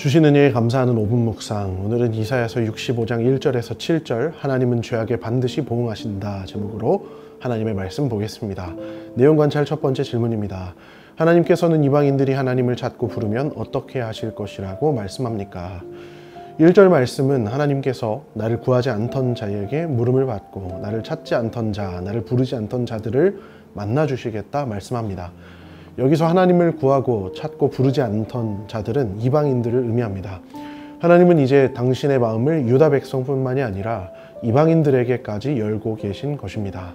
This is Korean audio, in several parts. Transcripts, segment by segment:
주신 은혜에 감사하는 5분 묵상. 오늘은 이사야서 65장 1절에서 7절 하나님은 죄악에 반드시 보응하신다 제목으로 하나님의 말씀 보겠습니다. 내용 관찰 첫 번째 질문입니다. 하나님께서는 이방인들이 하나님을 찾고 부르면 어떻게 하실 것이라고 말씀합니까? 1절 말씀은 하나님께서 나를 구하지 않던 자에게 물음을 받고 나를 찾지 않던 자, 나를 부르지 않던 자들을 만나 주시겠다 말씀합니다. 여기서 하나님을 구하고 찾고 부르지 않던 자들은 이방인들을 의미합니다. 하나님은 이제 당신의 마음을 유다 백성뿐만이 아니라 이방인들에게까지 열고 계신 것입니다.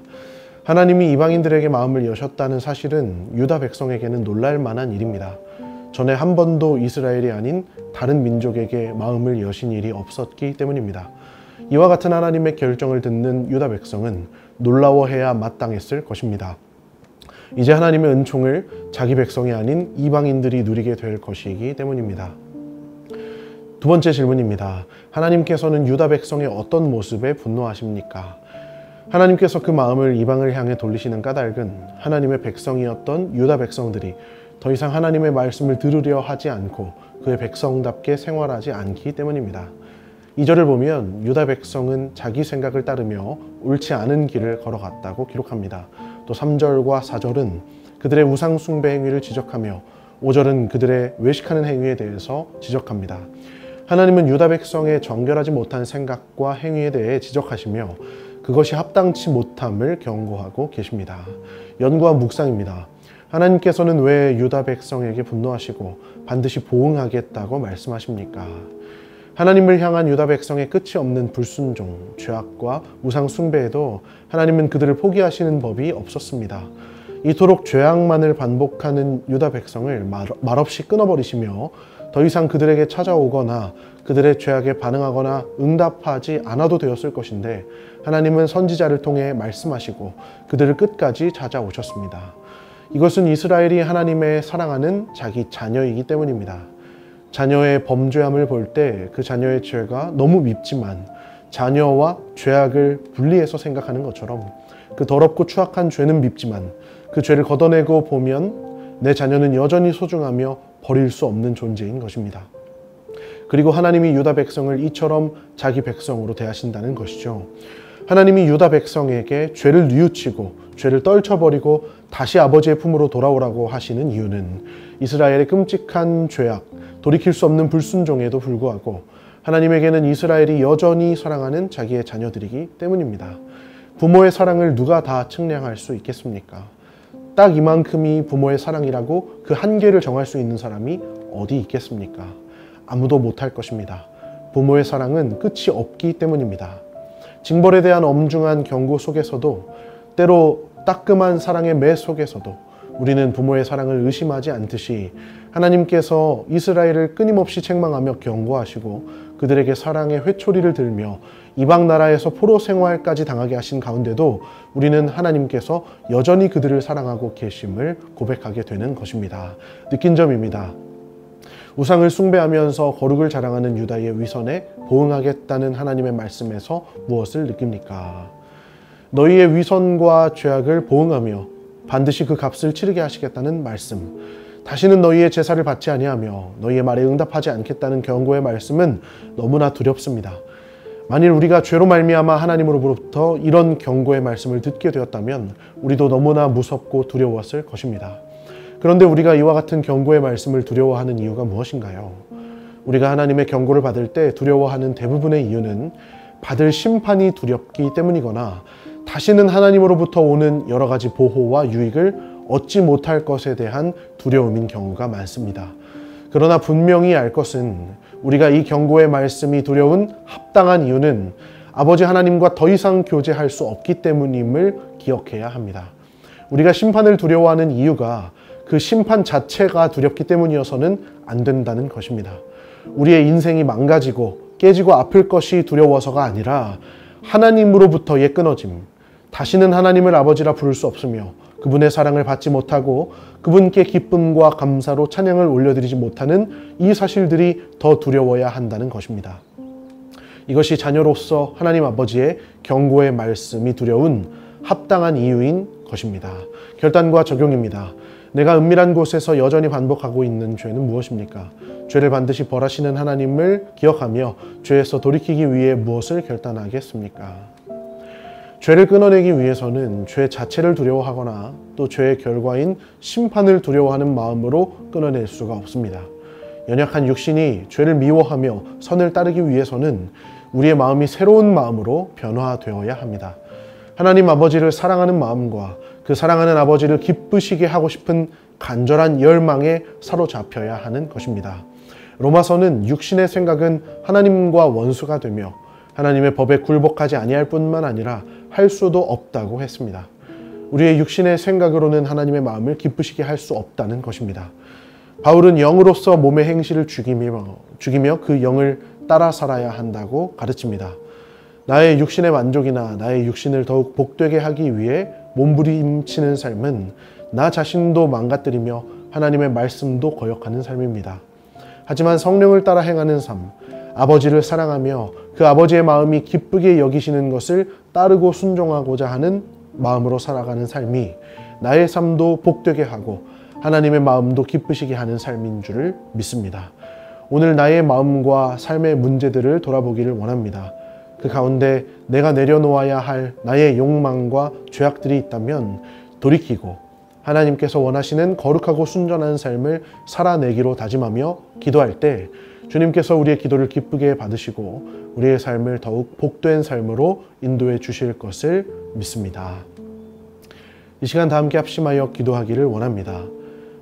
하나님이 이방인들에게 마음을 여셨다는 사실은 유다 백성에게는 놀랄 만한 일입니다. 전에 한 번도 이스라엘이 아닌 다른 민족에게 마음을 여신 일이 없었기 때문입니다. 이와 같은 하나님의 결정을 듣는 유다 백성은 놀라워해야 마땅했을 것입니다. 이제 하나님의 은총을 자기 백성이 아닌 이방인들이 누리게 될 것이기 때문입니다. 두 번째 질문입니다. 하나님께서는 유다 백성의 어떤 모습에 분노하십니까? 하나님께서 그 마음을 이방을 향해 돌리시는 까닭은 하나님의 백성이었던 유다 백성들이 더 이상 하나님의 말씀을 들으려 하지 않고 그의 백성답게 생활하지 않기 때문입니다. 2절을 보면 유다 백성은 자기 생각을 따르며 옳지 않은 길을 걸어갔다고 기록합니다. 또 3절과 4절은 그들의 우상 숭배 행위를 지적하며 5절은 그들의 외식하는 행위에 대해서 지적합니다. 하나님은 유다 백성의 정결하지 못한 생각과 행위에 대해 지적하시며 그것이 합당치 못함을 경고하고 계십니다. 연구와 묵상입니다. 하나님께서는 왜 유다 백성에게 분노하시고 반드시 보응하겠다고 말씀하십니까? 하나님을 향한 유다 백성의 끝이 없는 불순종, 죄악과 우상 숭배에도 하나님은 그들을 포기하시는 법이 없었습니다. 이토록 죄악만을 반복하는 유다 백성을 말없이 끊어버리시며 더 이상 그들에게 찾아오거나 그들의 죄악에 반응하거나 응답하지 않아도 되었을 것인데 하나님은 선지자를 통해 말씀하시고 그들을 끝까지 찾아오셨습니다. 이것은 이스라엘이 하나님의 사랑하는 자기 자녀이기 때문입니다. 자녀의 범죄함을 볼 때 그 자녀의 죄가 너무 밉지만 자녀와 죄악을 분리해서 생각하는 것처럼 그 더럽고 추악한 죄는 밉지만 그 죄를 걷어내고 보면 내 자녀는 여전히 소중하며 버릴 수 없는 존재인 것입니다. 그리고 하나님이 유다 백성을 이처럼 자기 백성으로 대하신다는 것이죠. 하나님이 유다 백성에게 죄를 뉘우치고 죄를 떨쳐버리고 다시 아버지의 품으로 돌아오라고 하시는 이유는 이스라엘의 끔찍한 죄악, 돌이킬 수 없는 불순종에도 불구하고 하나님에게는 이스라엘이 여전히 사랑하는 자기의 자녀들이기 때문입니다. 부모의 사랑을 누가 다 측량할 수 있겠습니까? 딱 이만큼이 부모의 사랑이라고 그 한계를 정할 수 있는 사람이 어디 있겠습니까? 아무도 못할 것입니다. 부모의 사랑은 끝이 없기 때문입니다. 징벌에 대한 엄중한 경고 속에서도 때로 따끔한 사랑의 매 속에서도 우리는 부모의 사랑을 의심하지 않듯이 하나님께서 이스라엘을 끊임없이 책망하며 경고하시고 그들에게 사랑의 회초리를 들며 이방 나라에서 포로 생활까지 당하게 하신 가운데도 우리는 하나님께서 여전히 그들을 사랑하고 계심을 고백하게 되는 것입니다. 느낀 점입니다. 우상을 숭배하면서 거룩을 자랑하는 유다의 위선에 보응하겠다는 하나님의 말씀에서 무엇을 느낍니까? 너희의 위선과 죄악을 보응하며 반드시 그 값을 치르게 하시겠다는 말씀, 다시는 너희의 제사를 받지 아니하며 너희의 말에 응답하지 않겠다는 경고의 말씀은 너무나 두렵습니다. 만일 우리가 죄로 말미암아 하나님으로부터 이런 경고의 말씀을 듣게 되었다면 우리도 너무나 무섭고 두려웠을 것입니다. 그런데 우리가 이와 같은 경고의 말씀을 두려워하는 이유가 무엇인가요? 우리가 하나님의 경고를 받을 때 두려워하는 대부분의 이유는 받을 심판이 두렵기 때문이거나 다시는 하나님으로부터 오는 여러 가지 보호와 유익을 얻지 못할 것에 대한 두려움인 경우가 많습니다. 그러나 분명히 알 것은 우리가 이 경고의 말씀이 두려운 합당한 이유는 아버지 하나님과 더 이상 교제할 수 없기 때문임을 기억해야 합니다. 우리가 심판을 두려워하는 이유가 그 심판 자체가 두렵기 때문이어서는 안 된다는 것입니다. 우리의 인생이 망가지고 깨지고 아플 것이 두려워서가 아니라 하나님으로부터의 끊어짐, 다시는 하나님을 아버지라 부를 수 없으며 그분의 사랑을 받지 못하고 그분께 기쁨과 감사로 찬양을 올려드리지 못하는 이 사실들이 더 두려워야 한다는 것입니다. 이것이 자녀로서 하나님 아버지의 경고의 말씀이 두려운 합당한 이유인 것입니다. 결단과 적용입니다. 내가 은밀한 곳에서 여전히 반복하고 있는 죄는 무엇입니까? 죄를 반드시 벌하시는 하나님을 기억하며 죄에서 돌이키기 위해 무엇을 결단하겠습니까? 죄를 끊어내기 위해서는 죄 자체를 두려워하거나 또 죄의 결과인 심판을 두려워하는 마음으로 끊어낼 수가 없습니다. 연약한 육신이 죄를 미워하며 선을 따르기 위해서는 우리의 마음이 새로운 마음으로 변화되어야 합니다. 하나님 아버지를 사랑하는 마음과 그 사랑하는 아버지를 기쁘시게 하고 싶은 간절한 열망에 사로잡혀야 하는 것입니다. 로마서는 육신의 생각은 하나님과 원수가 되며 하나님의 법에 굴복하지 아니할 뿐만 아니라 할 수도 없다고 했습니다. 우리의 육신의 생각으로는 하나님의 마음을 기쁘시게 할 수 없다는 것입니다. 바울은 영으로서 몸의 행실을 죽이며 그 영을 따라 살아야 한다고 가르칩니다. 나의 육신의 만족이나 나의 육신을 더욱 복되게 하기 위해 몸부림치는 삶은 나 자신도 망가뜨리며 하나님의 말씀도 거역하는 삶입니다. 하지만 성령을 따라 행하는 삶, 아버지를 사랑하며 그 아버지의 마음이 기쁘게 여기시는 것을 따르고 순종하고자 하는 마음으로 살아가는 삶이 나의 삶도 복되게 하고 하나님의 마음도 기쁘시게 하는 삶인 줄을 믿습니다. 오늘 나의 마음과 삶의 문제들을 돌아보기를 원합니다. 그 가운데 내가 내려놓아야 할 나의 욕망과 죄악들이 있다면 돌이키고 하나님께서 원하시는 거룩하고 순전한 삶을 살아내기로 다짐하며 기도할 때 주님께서 우리의 기도를 기쁘게 받으시고 우리의 삶을 더욱 복된 삶으로 인도해 주실 것을 믿습니다. 이 시간 다 함께 합심하여 기도하기를 원합니다.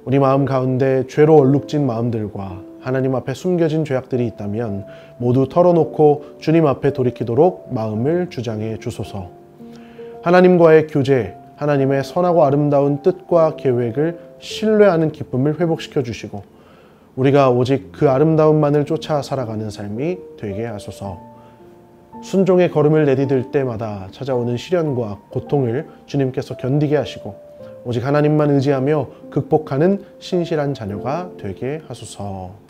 우리 마음 가운데 죄로 얼룩진 마음들과 하나님 앞에 숨겨진 죄악들이 있다면 모두 털어놓고 주님 앞에 돌이키도록 마음을 주장해 주소서. 하나님과의 교제, 하나님의 선하고 아름다운 뜻과 계획을 신뢰하는 기쁨을 회복시켜 주시고 우리가 오직 그 아름다움만을 쫓아 살아가는 삶이 되게 하소서. 순종의 걸음을 내디딜 때마다 찾아오는 시련과 고통을 주님께서 견디게 하시고 오직 하나님만 의지하며 극복하는 신실한 자녀가 되게 하소서.